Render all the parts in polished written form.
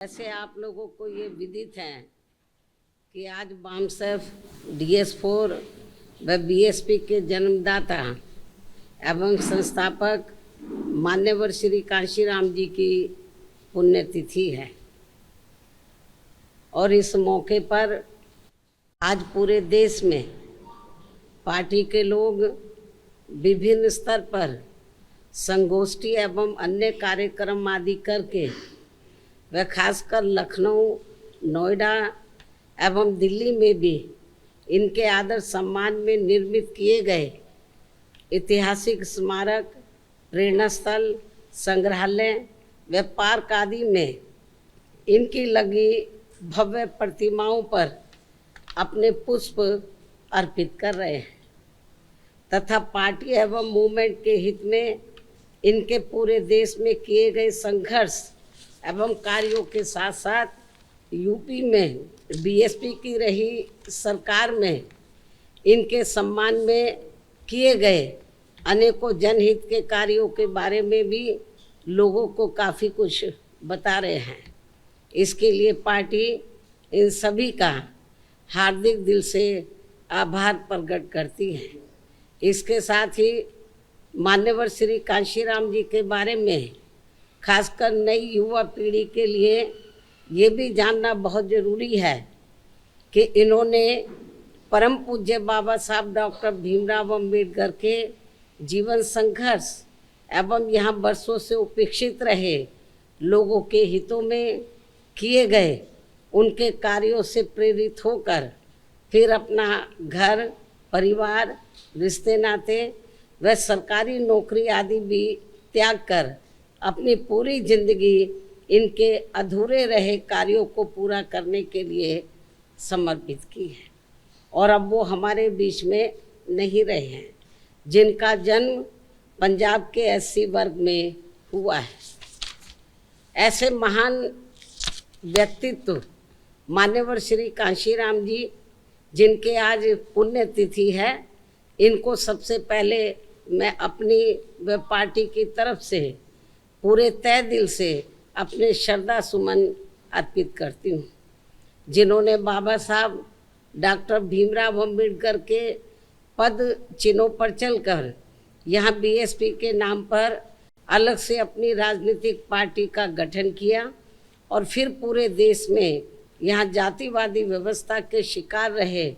ऐसे आप लोगों को ये विदित है कि आज बामसेफ DS4 व BSP के जन्मदाता एवं संस्थापक मान्यवर श्री कांशीराम जी की पुण्यतिथि है और इस मौके पर आज पूरे देश में पार्टी के लोग विभिन्न स्तर पर संगोष्ठी एवं अन्य कार्यक्रम आदि करके व खासकर लखनऊ, नोएडा एवं दिल्ली में भी इनके आदर सम्मान में निर्मित किए गए ऐतिहासिक स्मारक, प्रेरणा स्थल, संग्रहालय व पार्क आदि में इनकी लगी भव्य प्रतिमाओं पर अपने पुष्प अर्पित कर रहे हैं तथा पार्टी एवं मूवमेंट के हित में इनके पूरे देश में किए गए संघर्ष एवं कार्यों के साथ साथ यूपी में BSP की रही सरकार में इनके सम्मान में किए गए अनेकों जनहित के कार्यों के बारे में भी लोगों को काफ़ी कुछ बता रहे हैं। इसके लिए पार्टी इन सभी का हार्दिक दिल से आभार प्रकट करती है। इसके साथ ही मान्यवर श्री कांशीराम जी के बारे में खासकर नई युवा पीढ़ी के लिए ये भी जानना बहुत ज़रूरी है कि इन्होंने परम पूज्य बाबा साहब डॉक्टर भीमराव अम्बेडकर के जीवन संघर्ष एवं यहाँ वर्षों से उपेक्षित रहे लोगों के हितों में किए गए उनके कार्यों से प्रेरित होकर फिर अपना घर, परिवार, रिश्ते नाते व सरकारी नौकरी आदि भी त्याग कर अपनी पूरी जिंदगी इनके अधूरे रहे कार्यों को पूरा करने के लिए समर्पित की है और अब वो हमारे बीच में नहीं रहे हैं, जिनका जन्म पंजाब के SC वर्ग में हुआ है। ऐसे महान व्यक्तित्व मान्यवर श्री कांशीराम जी जिनके आज पुण्यतिथि है, इनको सबसे पहले मैं अपनी व पार्टी की तरफ से पूरे तय दिल से अपने श्रद्धा सुमन अर्पित करती हूँ, जिन्होंने बाबा साहब डॉक्टर भीमराव अम्बेडकर के पद चिन्हों पर चलकर यहाँ BSP के नाम पर अलग से अपनी राजनीतिक पार्टी का गठन किया और फिर पूरे देश में यहाँ जातिवादी व्यवस्था के शिकार रहे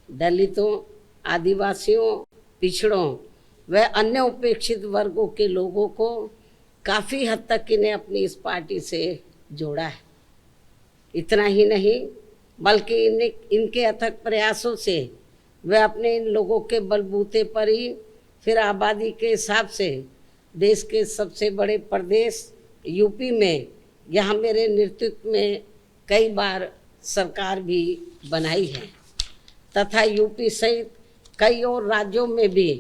दलितों, आदिवासियों, पिछड़ों व अन्य उपेक्षित वर्गों के लोगों को काफ़ी हद तक इन्हें अपनी इस पार्टी से जोड़ा है। इतना ही नहीं बल्कि इनके अथक प्रयासों से वह अपने इन लोगों के बलबूते पर ही फिर आबादी के हिसाब से देश के सबसे बड़े प्रदेश यूपी में यहाँ मेरे नेतृत्व में कई बार सरकार भी बनाई है तथा यूपी सहित कई और राज्यों में भी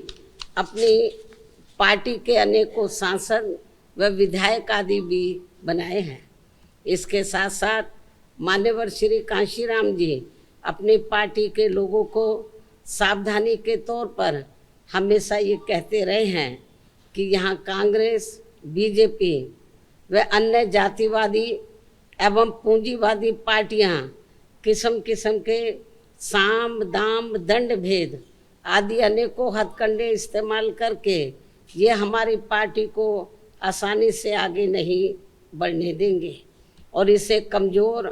अपनी पार्टी के अनेकों सांसद व विधायक आदि भी बनाए हैं। इसके साथ साथ मान्यवर श्री कांशीराम जी अपनी पार्टी के लोगों को सावधानी के तौर पर हमेशा ये कहते रहे हैं कि यहाँ कांग्रेस, BJP व अन्य जातिवादी एवं पूंजीवादी पार्टियाँ किस्म किस्म के साम, दाम, दंड भेद आदि अनेकों हथकंडे इस्तेमाल करके ये हमारी पार्टी को आसानी से आगे नहीं बढ़ने देंगे और इसे कमज़ोर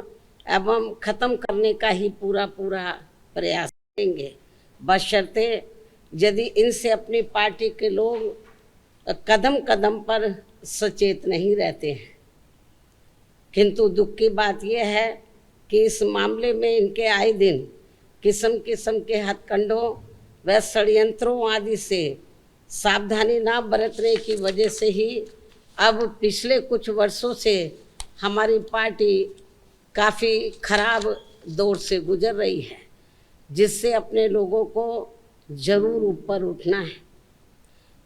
एवं ख़त्म करने का ही पूरा प्रयास करेंगे, बशर्ते यदि इनसे अपनी पार्टी के लोग कदम कदम पर सचेत नहीं रहते हैं। किंतु दुख की बात यह है कि इस मामले में इनके आए दिन किस्म किस्म के हथकंडों व षड्यंत्रों आदि से सावधानी ना बरतने की वजह से ही अब पिछले कुछ वर्षों से हमारी पार्टी काफ़ी खराब दौर से गुजर रही है, जिससे अपने लोगों को ज़रूर ऊपर उठना है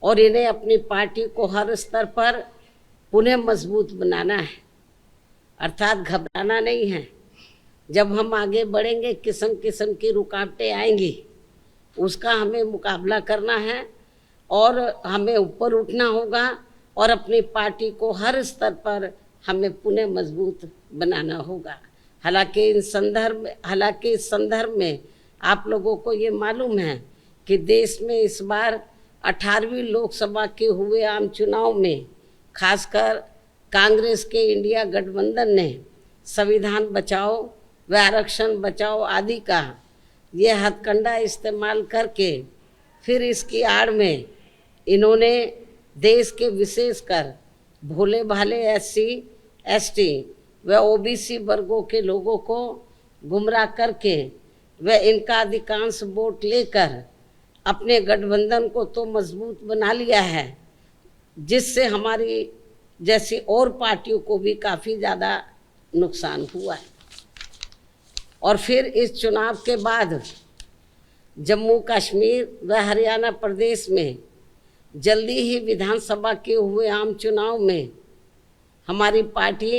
और इन्हें अपनी पार्टी को हर स्तर पर पुनः मजबूत बनाना है, अर्थात घबराना नहीं है। जब हम आगे बढ़ेंगे किस्म किस्म की रुकावटें आएंगी, उसका हमें मुकाबला करना है और हमें ऊपर उठना होगा और अपनी पार्टी को हर स्तर पर हमें पुनः मजबूत बनाना होगा। हालांकि इस संदर्भ में आप लोगों को ये मालूम है कि देश में इस बार 18वीं लोकसभा के हुए आम चुनाव में खासकर कांग्रेस के इंडिया गठबंधन ने संविधान बचाओ व आरक्षण बचाओ आदि का ये हथकंडा इस्तेमाल करके फिर इसकी आड़ में इन्होंने देश के विशेषकर भोले भाले SC ST व OBC वर्गों के लोगों को गुमराह करके व इनका अधिकांश वोट लेकर अपने गठबंधन को तो मजबूत बना लिया है, जिससे हमारी जैसी और पार्टियों को भी काफ़ी ज़्यादा नुकसान हुआ है। और फिर इस चुनाव के बाद जम्मू कश्मीर व हरियाणा प्रदेश में जल्दी ही विधानसभा के हुए आम चुनाव में हमारी पार्टी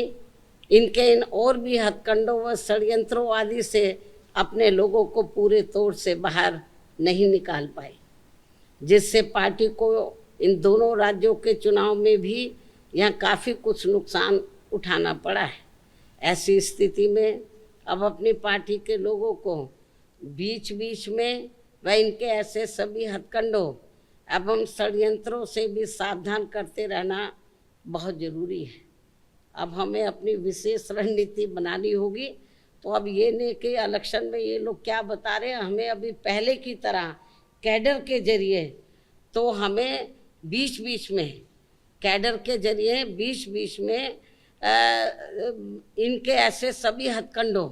इनके इन और भी हथकंडों व षड्यंत्रों आदि से अपने लोगों को पूरे तौर से बाहर नहीं निकाल पाई, जिससे पार्टी को इन दोनों राज्यों के चुनाव में भी यहाँ काफ़ी कुछ नुकसान उठाना पड़ा है। ऐसी स्थिति में अब अपनी पार्टी के लोगों को बीच बीच में व इनके ऐसे सभी हथकंडों एवं षड्यंत्रों से भी सावधान करते रहना बहुत ज़रूरी है। अब हमें अपनी विशेष रणनीति बनानी होगी। तो अब ये नहीं कि इलेक्शन में ये लोग क्या बता रहे हैं, हमें अभी पहले की तरह कैडर के जरिए तो हमें बीच बीच में कैडर के जरिए बीच बीच में इनके ऐसे सभी हथकंडों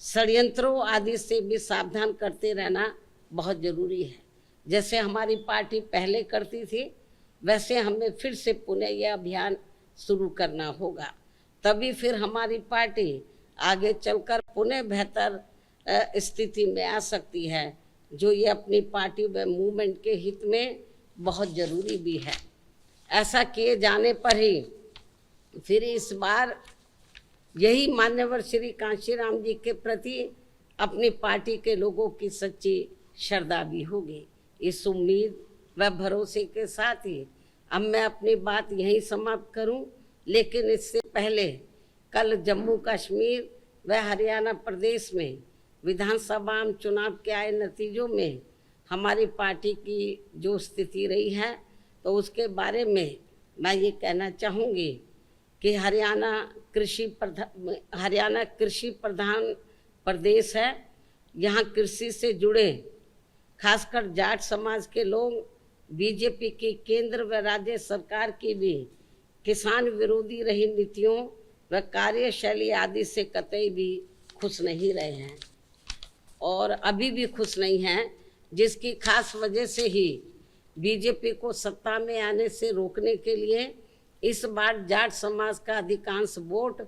षड्यंत्रों आदि से भी सावधान करते रहना बहुत ज़रूरी है। जैसे हमारी पार्टी पहले करती थी वैसे हमें फिर से पुनः यह अभियान शुरू करना होगा, तभी फिर हमारी पार्टी आगे चलकर पुनः बेहतर स्थिति में आ सकती है, जो ये अपनी पार्टी व मूवमेंट के हित में बहुत ज़रूरी भी है। ऐसा किए जाने पर ही फिर इस बार यही मान्यवर श्री कांशीराम जी के प्रति अपनी पार्टी के लोगों की सच्ची श्रद्धा भी होगी। इस उम्मीद व भरोसे के साथ ही अब मैं अपनी बात यहीं समाप्त करूं, लेकिन इससे पहले कल जम्मू कश्मीर व हरियाणा प्रदेश में विधानसभा आम चुनाव के आए नतीजों में हमारी पार्टी की जो स्थिति रही है तो उसके बारे में मैं ये कहना चाहूँगी कि हरियाणा कृषि प्रधान प्रदेश है। यहाँ कृषि से जुड़े खासकर जाट समाज के लोग बीजेपी की केंद्र व राज्य सरकार की भी किसान विरोधी रही नीतियों व कार्यशैली आदि से कतई भी खुश नहीं रहे हैं और अभी भी खुश नहीं हैं, जिसकी खास वजह से ही बीजेपी को सत्ता में आने से रोकने के लिए इस बार जाट समाज का अधिकांश वोट